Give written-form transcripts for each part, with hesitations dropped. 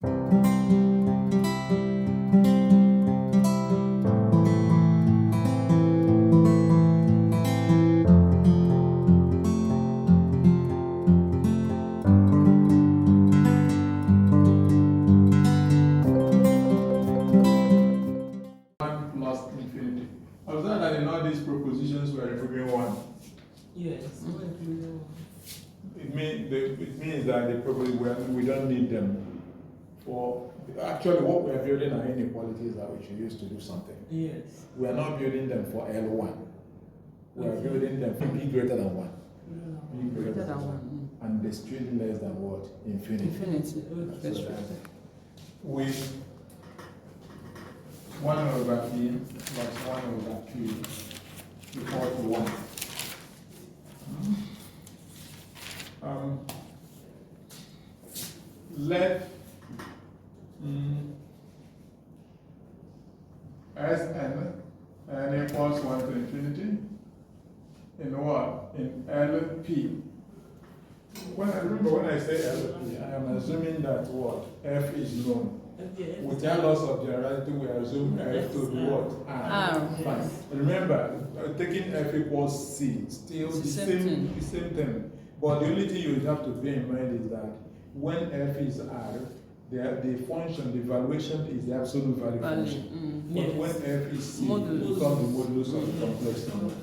Plus infinity. Observe that in all these propositions we are removing one. Yes. It means that the proposition we don't need them for. Actually, what we are building are inequalities that we should use to do something. Yes. We are not building them for L1. We are building them for B greater than 1. B greater than 1. And the string less than what? Infinity. That's So right. With 1 over P plus 1 over Q equal to 1. Let n equals 1 to infinity in what? In LP. When I say LP, I am assuming that what? F is known. Without loss of generality, we assume F to be what? R. Fine. Remember, taking F equals C, still the same thing. But the only thing you have to bear in mind is that when F is R, the function, the valuation is the absolute value function. But when F is C, it becomes the modulus of the complex number.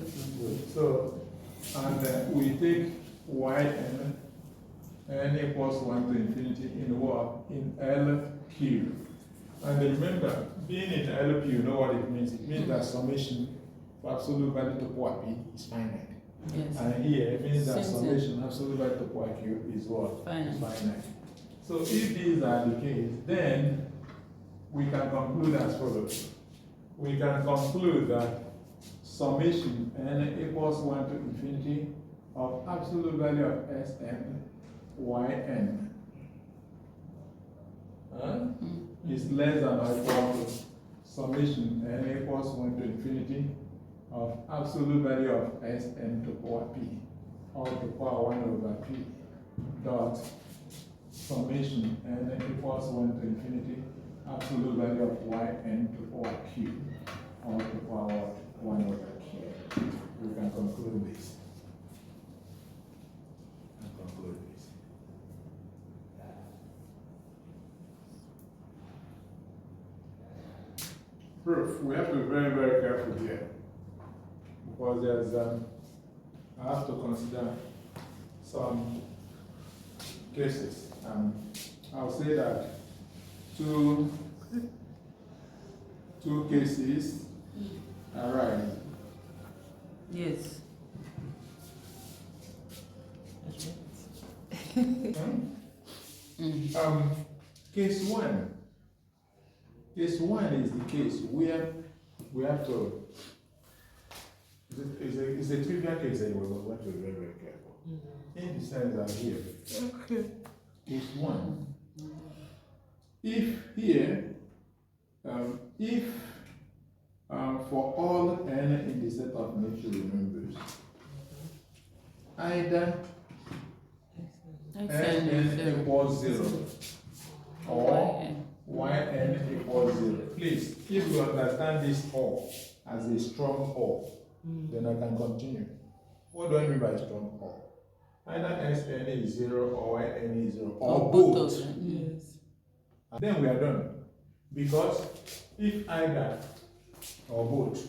So, and we take n equals 1 to infinity in what? In LQ. And remember, being in LQ, you know what it means? It means that summation for absolute value to power P is finite. Yes. And here it means that summation absolute value to power Q is what? Finite. So if these are the case, then we can conclude as follows. We can conclude that summation n equals 1 to infinity of absolute value of Sn yn is less than or equal to summation n equals 1 to infinity of absolute value of Sn to power P or to power 1 over P dot summation n equals 1 to infinity absolute value of yn to power Q or to power 1 over Q. We can conclude this. Proof. We have to be very, very careful here because there's I have to consider some cases. I'll say that two cases arise. Yes. Case one. Case one is the case where we have to. It's a trivial case anyway, but we have to be very, very careful. In the sense that here, case one. If here, if for all n in the set of natural numbers, either n equals 0 or yn equals 0. Please, if you understand this or as a strong or, then I can continue. What do I mean by strong or? Either Sn is 0 or yn is 0 or both. Yes. And then we are done. Because if either or both,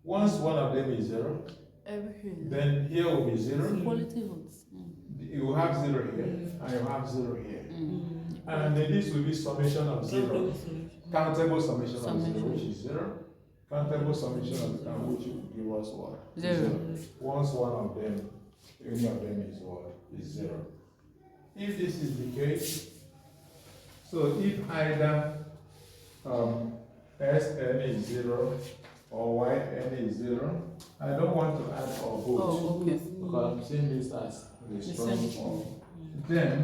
once one of them is 0, then here will be 0. Equality holds. You will have 0 here, and you have 0 here. And then this will be summation of 0. Countable summation of 0, which is 0. Countable summation of which will give us what? 0. Once one of them, any of them is what? Is 0. If this is the case, so if either Sn is 0 or Yn is 0, I don't want to add or both. Oh, okay. Because I'm seeing this as the strong or. Then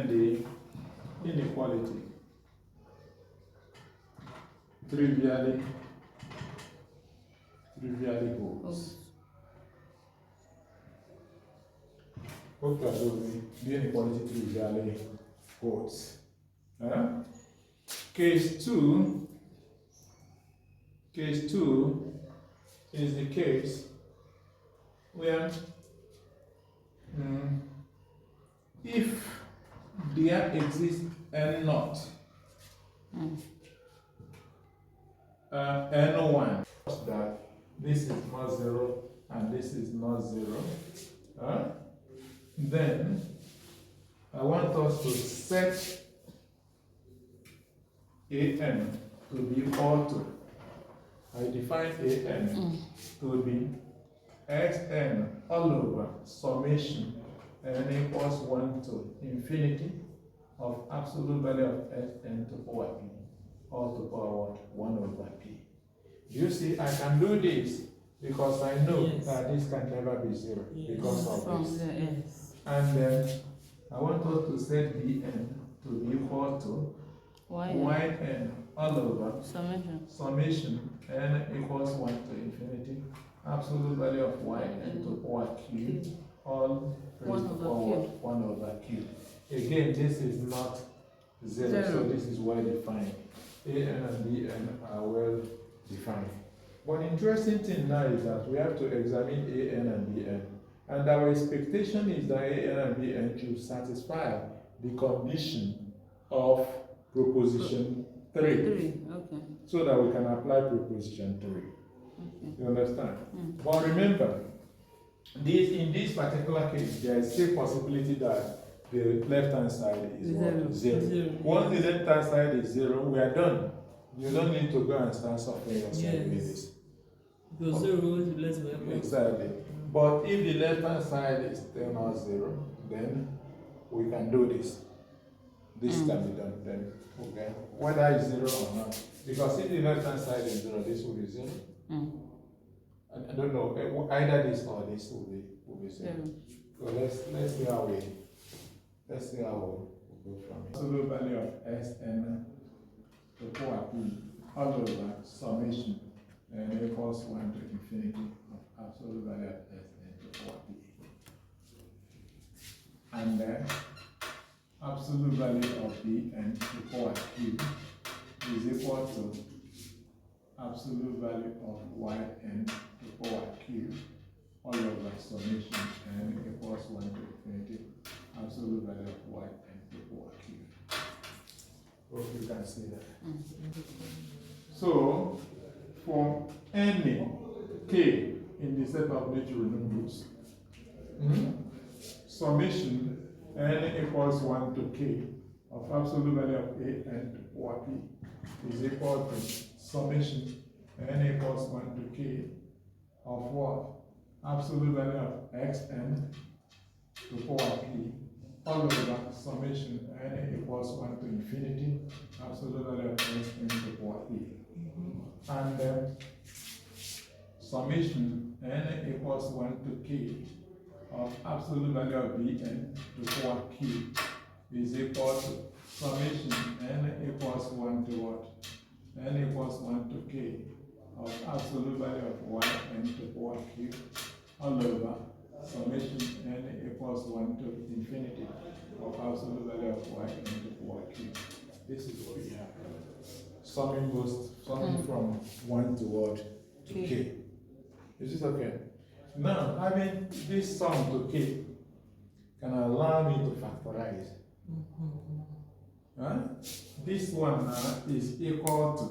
the inequality trivially holds. Hope you are doing the inequality tree usually holds. Case 2 is the case where if there exists n0 n1 that this is not 0 and this is not 0, then I want us to set an to be equal to, I define an to be xn all over summation n equals 1 to infinity of absolute value of xn to power p, all to power 1 over p. You see, I can do this because I know that this can never be 0 because of this. And then I want us to set bn to be equal to yn all over summation n equals 1 to infinity absolute value of yn to power q all raised to power 1 over q. Again, this is not 0, so this is well defined. An and bn are well defined. One interesting thing now is that we have to examine an and bn. And our expectation is that an and bn should satisfy the condition of proposition 3. Okay. So that we can apply proposition 3. Okay. You understand? But remember, in this particular case, there is still possibility that the left-hand side is 0. Once the left-hand side is 0, we are done. You don't need to go and start suffering yourself with this. Because 0 is less than exactly. But if the left-hand side is still not 0, then we can do this. This can be done then. Okay. Whether it's 0 or not. Because if the left-hand side is 0, this will be 0. I don't know. Either this or this will be 0. So let's see how we go from it. Absolute value of Sn to power p all over summation n equals 1 to infinity of absolute value of Sn to power p. And then absolute value of bn to power q is equal to absolute value of yn to power q all over summation n equals 1 to infinity absolute value of yn to power q. Hope you can see that. So, for any k in the set of natural numbers, summation n equals 1 to k of absolute value of a n to power p is equal to summation n equals 1 to k of what? Absolute value of xn to power p all over summation n equals 1 to infinity absolute value of xn to power p. And then summation n equals 1 to k of absolute value of bn to power q is equal to summation n equals 1 to what? N equals 1 to k of absolute value of yn to power q all over summation n equals 1 to infinity of absolute value of yn to power q. This is what we have. Summing from 1 to what? To k. Is this okay? Now, having this sum to k can allow me to factorize. This one is equal to,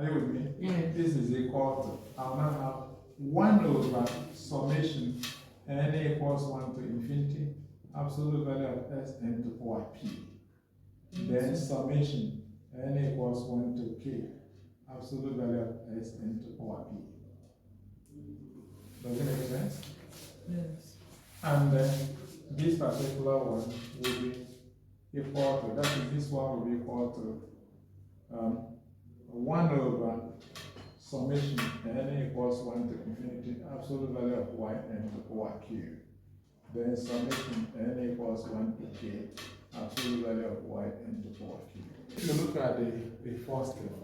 are you with me? Yes. This is equal to, I'll now have 1 over summation n equals 1 to infinity absolute value of Sn to power p. Then summation n equals 1 to k absolute value of Sn to power p. Does it make sense? Yes. And then this particular one will be equal to, that is, this one will be equal to 1 over summation n equals 1 to infinity absolute value of yn to power q. Then summation n equals 1 to k absolute value of yn to power q. If you look at the first thing,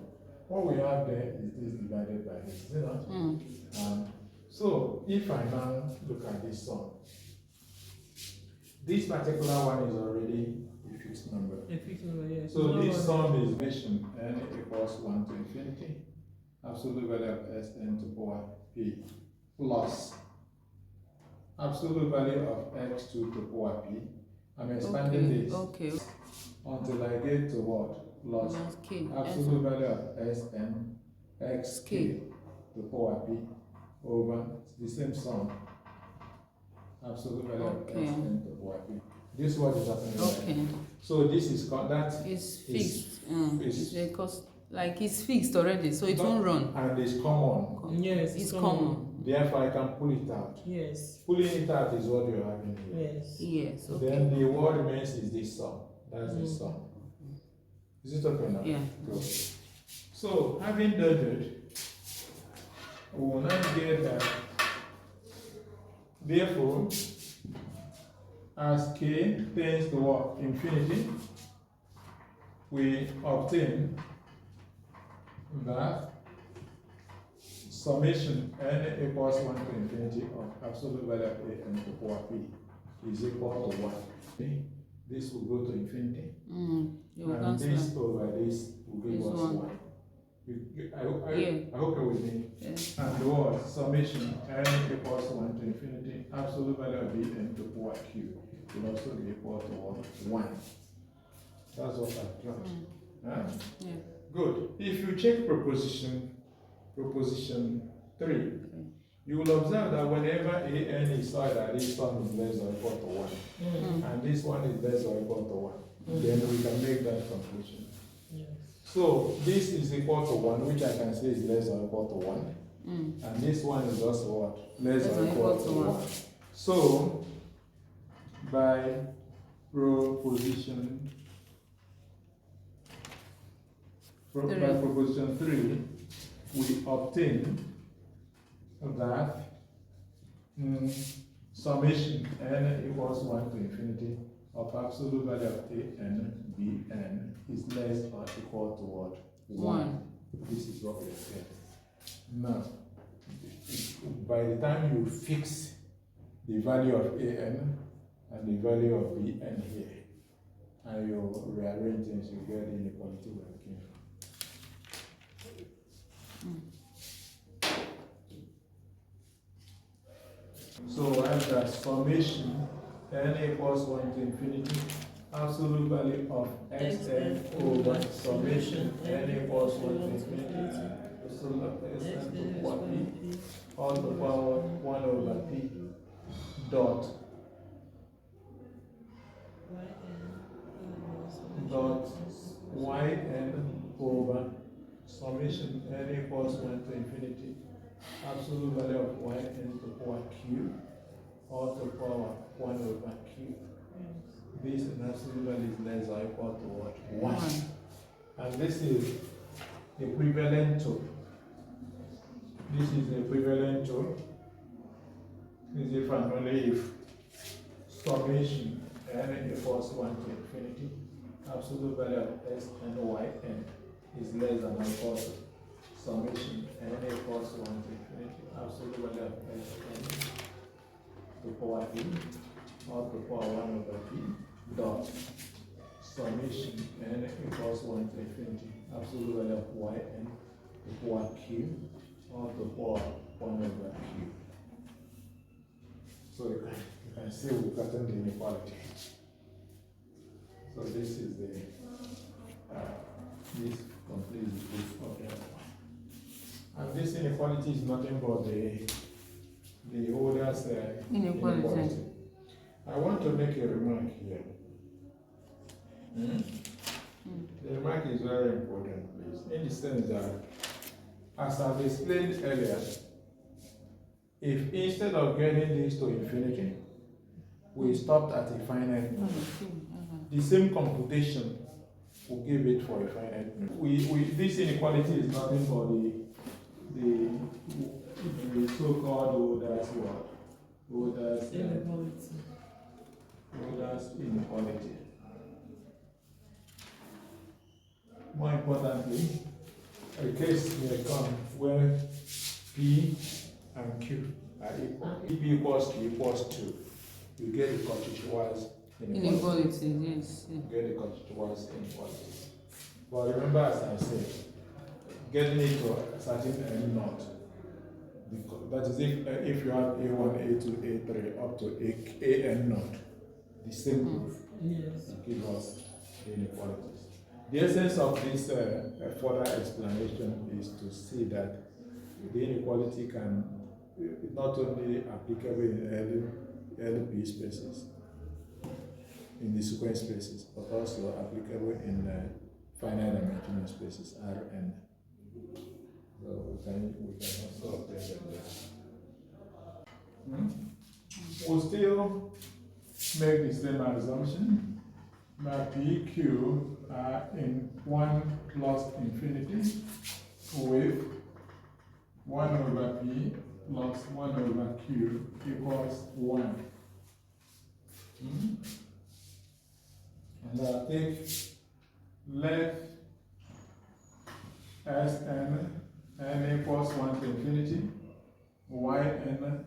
what we have there is this divided by this, is it not? So if I now look at this sum, This particular one is already a fixed number. A fixed number, yes. So this sum is mission n equals 1 to infinity, absolute value of s n to power p, plus absolute value of x2 to power p. I'm expanding this until I get to what? Plus K. absolute value of Sn x k to power p over the same sum. Absolute value of Sn to power p. This one is happening. So this is that is fixed. It's because like it's fixed already, so it won't run. And it's common. Yes, it's common. Therefore, I can pull it out. Yes. Pulling it out is what you're having here. Yes. Yes. Okay. Then the what remains is this sum. That's the sum. Is it okay now? Yeah. Good. So, having done it, we will now get that. Therefore, as k tends to what? Infinity, we obtain that summation n equals 1 to infinity of absolute value of a n to power p is equal to 1. This will go to infinity. And this over this will give us 1. I hope you're with me. Yes. And the what? Summation n equals 1 to infinity, absolute value of a n to power q will also be equal to 1. That's what I've got. Yeah. Good. If you check proposition 3, you will observe that whenever a n is either this one is less or equal to 1, and this one is less or equal to 1, then we can make that conclusion. Yes. So this is equal to 1, which I can say is less or equal to 1, and this one is also what? Less or equal to 1. So by proposition 3, we obtain that summation n equals 1 to infinity of absolute value of a n b n is less or equal to what? 1. This is what we get. Now, by the time you fix the value of a n and the value of b n here, and you rearrange things, you get the inequality we're looking for. So I have that summation n equals 1 to infinity, absolute value of xn over summation n equals 1 to infinity, absolute of xn to power p, all the power 1 over p dot yn over summation n equals 1 to infinity, absolute value of yn to power q, all to power 1 over q. This in absolute value is less or equal to what? 1. And this is equivalent to, this is if and only if summation n equals 1 to infinity, absolute value of s and yn is less than or equal to summation n equals 1 to infinity, absolute value of s n to power p, or to power 1 over p, dot summation n equals 1 to infinity, absolute value of yn to power q, or to power 1 over q. So you can see we've gotten the inequality. So this is the this completes the proof of that one. And this inequality is nothing but the Holder's inequality. I want to make a remark here. The remark is very important, please, in the sense that, as I've explained earlier, if instead of getting this to infinity, we stopped at a finite number, the same computation will give it for a finite number. This inequality is nothing but the so-called Holder's inequality. More importantly, a case may come where P and Q are equal. P equals Q equals 2. you get the contiguous inequality. Inequality, yes. You get the contiguous inequality. But remember, as I said, getting it to a certain end not. That is if you have A1, A2, A3 up to AN not, the same proof give us the inequalities. The essence of this further explanation is to see that the inequality can not only applicable in LP spaces, in the sequence spaces, but also applicable in finite dimensional spaces, Rn. So we can also obtain that. We'll still make the same assumption that PQ are in 1 plus infinity with 1 over P plus 1 over Q equals 1. And I'll take let Sn n equals 1 to infinity, Yn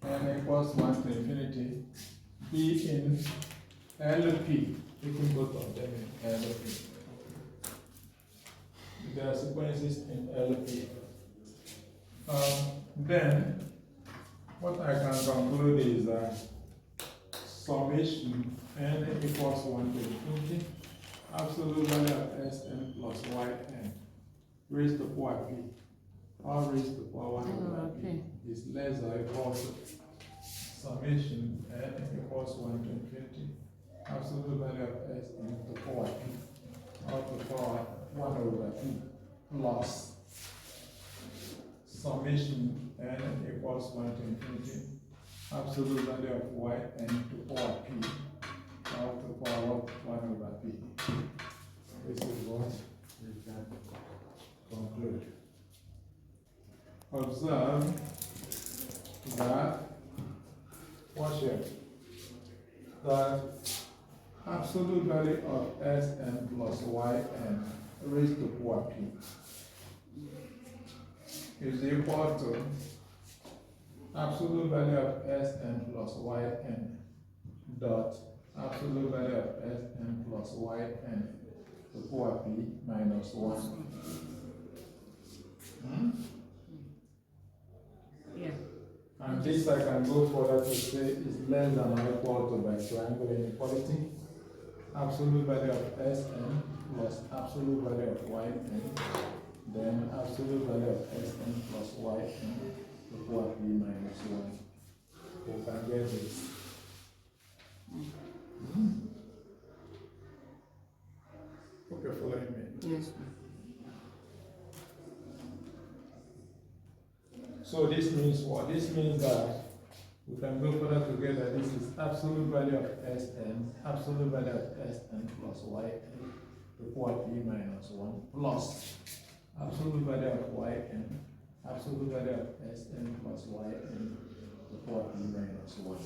n equals 1 to infinity, be in LP. You can both of them in LP. There are sequences in LP. Then, what I can conclude is that summation n equals 1 to infinity, absolute value of Sn plus Yn raised to power p, or raised to power 1 over p is less or equal to summation n equals 1 to infinity, absolute value of Sn to power p, or to power 1 over p, plus summation n equals 1 to infinity, absolute value of Yn to power p, or to power 1 over p. This is what we can conclude. Observe that, watch here, that absolute value of Sn plus Yn raised to power p is equal to absolute value of Sn plus Yn dot absolute value of Sn plus Yn to power p minus 1. Yeah. And this I can go further to say is less than or equal to by triangle inequality. Absolute value of Sn plus absolute value of Yn, then absolute value of Sn plus Yn to power p minus 1. We can get this. Hope you're following me. Yes. So this means what? This means that we can go further together. This is absolute value of Sn, absolute value of Sn plus Yn to power p minus 1 plus absolute value of Yn, absolute value of Sn plus Yn to power p minus 1.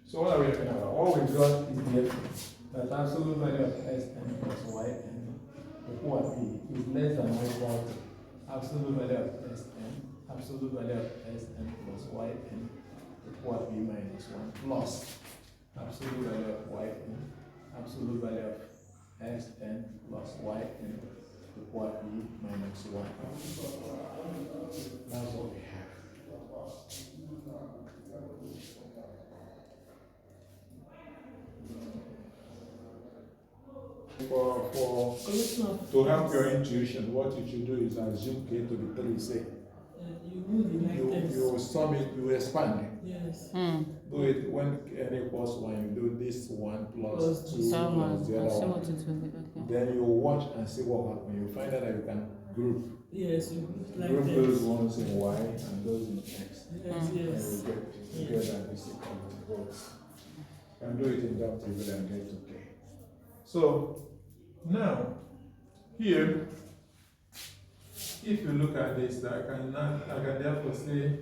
So what are we looking at? What we've got is here that absolute value of Sn plus Yn to power p is less than or equal to absolute value of Sn, absolute value of Sn plus Yn to power p minus 1 plus absolute value of Yn, absolute value of Sn plus Yn to power p minus 1. That's what we have. To help your intuition, what you should do is assume k to be 3, say. You sum it, you expand. Yes. Do it when n equals 1, you do this 1 plus 2 plus the other one. Then you watch and see what happens. You find out that you can group. Yes, like Group this. those ones in y and those in x. Yes, yes. And you get that this works. You can do it inductively and get to k. So now here, if you look at this, I can therefore say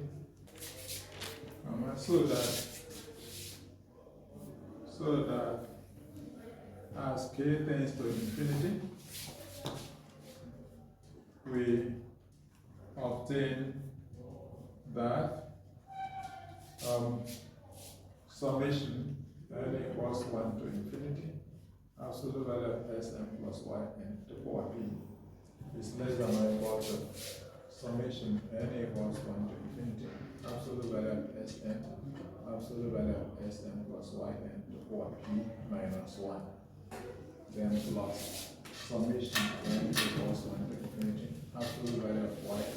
so that as k tends to infinity, we obtain that summation n equals 1 to infinity, absolute value of Sn plus yn to power p is less than or equal to summation n equals 1 to infinity, absolute value of Sn, absolute value of Sn plus yn to power p minus 1, then plus summation n equals 1 to infinity, absolute value of yn,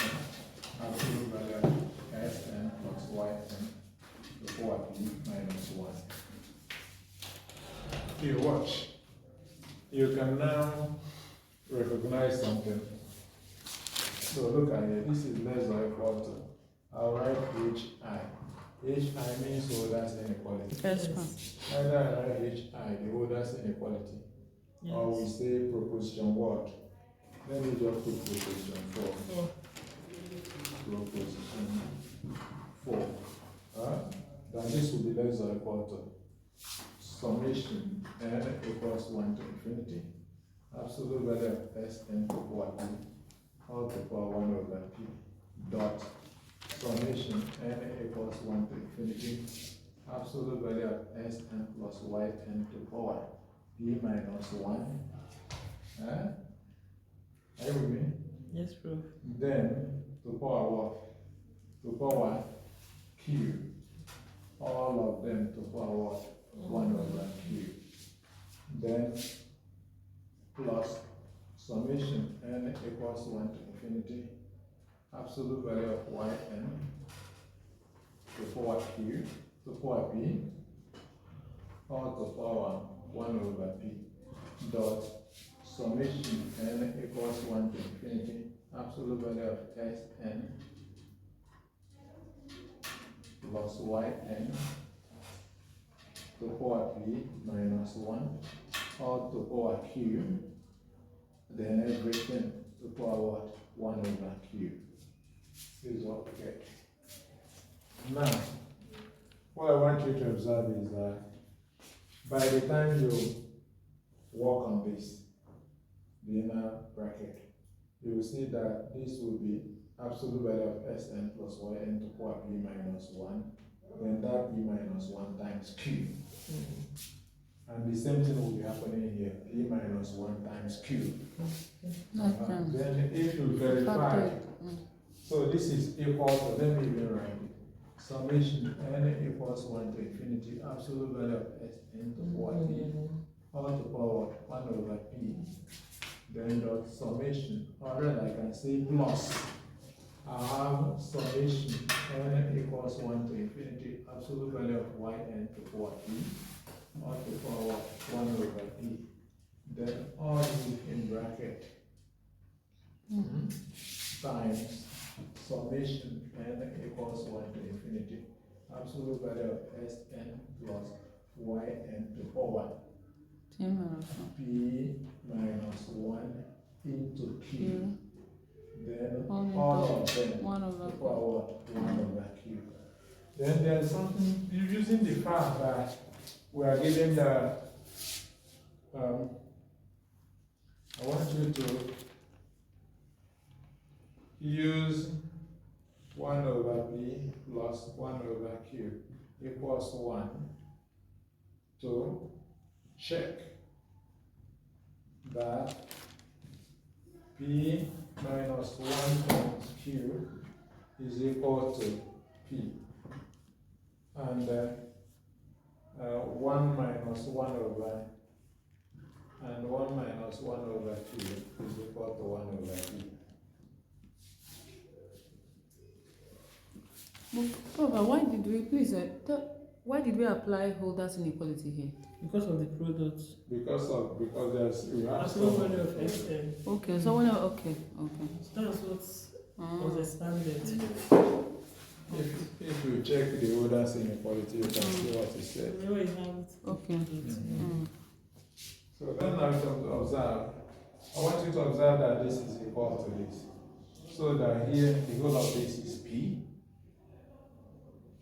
absolute value of Sn plus yn to power p minus 1. You watch. You can now recognize something. So look at it. This is less or equal to. I'll write hi. Hi means Holder's inequality. Yes. Either I write hi, the Holder's inequality, Yes. or we say proposition what? Let me just put proposition 4. Proposition 4. Then this will be less or equal to summation n equals 1 to infinity, absolute value of Sn to power p, all to power 1 over p, dot summation n equals 1 to infinity, absolute value of Sn plus yn to power p minus 1. Are you with me? Yes, bro. Then to power what? To power q, all of them to power what? 1 over q. Then plus summation n equals 1 to infinity, absolute value of yn to power q to power p, all to power 1 over p, dot summation n equals 1 to infinity, absolute value of Sn plus yn to power p minus 1, all to power q, then everything to power what? 1 over q. This is what we get. Now, what I want you to observe is that by the time you work on this, the inner bracket, you will see that this will be absolute value of Sn plus yn to power p minus 1, then that p minus 1 times q. And the same thing will be happening here, p minus 1 times q. Then if you verify, so this is equal to, let me even write it, summation n equals 1 to infinity, absolute value of Sn to power p, all to power 1 over p, then dot summation, or rather I can say plus, I have summation n equals 1 to infinity, absolute value of yn to power p, all to power 1 over p, then all this in bracket times summation n equals 1 to infinity, absolute value of Sn plus yn to power p minus 1 into q. Then all of them 1 over to power 1 over q. Then there's something, you're using the fact that we are given the, I want you to use 1 over p plus 1 over q equals 1 to check that p minus 1 times q is equal to p, and 1 minus 1 over and 1 minus 1 over q is equal to 1 over p. But why did we, please, why did we apply Holder's inequality here? Because of the product. Because there's, we have Absolute some, value of Sn. Okay, so when okay. So that's what was expanded. if you check the Holder's inequality, you can see what it said. Whenever you have it. Okay. So then now to observe, I want you to observe that this is equal to this. So that here the whole of this is p.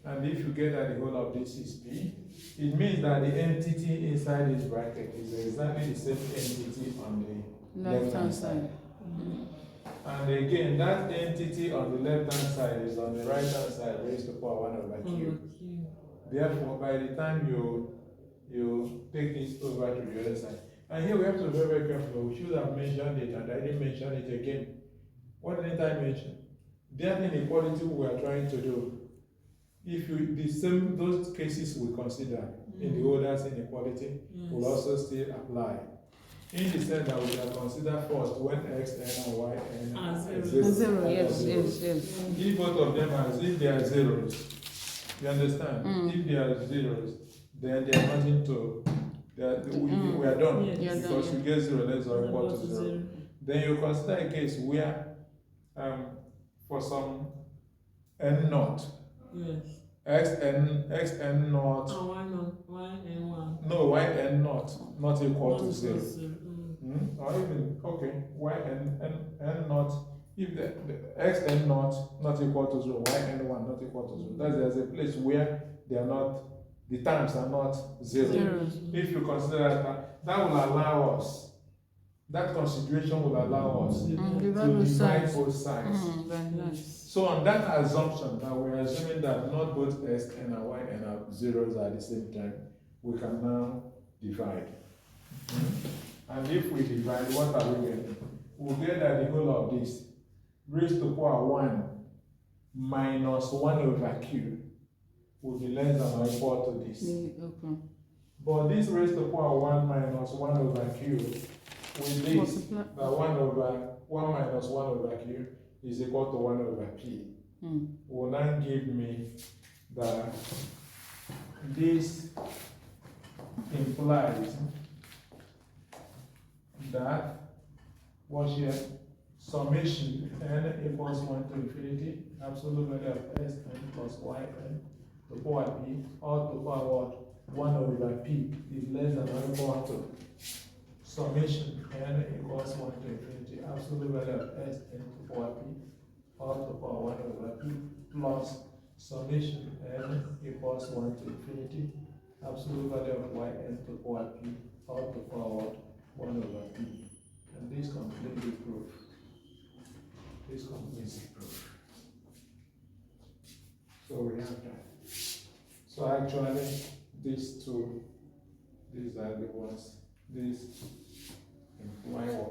And if you get that the whole of this is p, it means that the entity inside this bracket is exactly the same entity on the left hand side. And again, that entity on the left-hand side is on the right-hand side raised to power 1 over q. Therefore, by the time you take this over to the other side, and here we have to be very, very careful. We should have mentioned it, and I didn't mention it again. What didn't I mention? That inequality we are trying to do. If you those cases we consider in the orders inequality will also still apply. In the sense that we can consider first when x n and y n are Zero, yes. If both of them are, if they are zeros, you understand? If they are zeros, then they are nothing to. We are done, Yes. because we get 0 less or equal to 0. Then you consider a case where for some n naught, x n naught, no, y n naught not equal to 0. Or even, okay, y n naught, if the x n naught not equal to 0, y n1 not equal to 0, there's a place where they are not, the terms are not 0. If you consider that will allow us, that consideration will allow us to divide both sides. So on that assumption, that we're assuming that not both x n and y n are zeros at the same time, we can now divide. And if we divide, what are we getting? We'll get that the whole of this raised to power 1 minus 1 over q will be less than or equal to this. But this raised to power 1 minus 1 over q with this, that 1 minus 1 over q is equal to 1 over p. Will now give me that this implies that what here summation n equals 1 to infinity, absolute value of s n plus y n to power p, or to power what? 1 over p is less than or equal to summation n equals 1 to infinity, absolute value of s n to power p, or to power 1 over p, plus summation n equals 1 to infinity, absolute value of y n to power p, or to power 1 over p. And this completely proof. This completely proof. So we have that. So actually, these two, these are the ones, these imply what?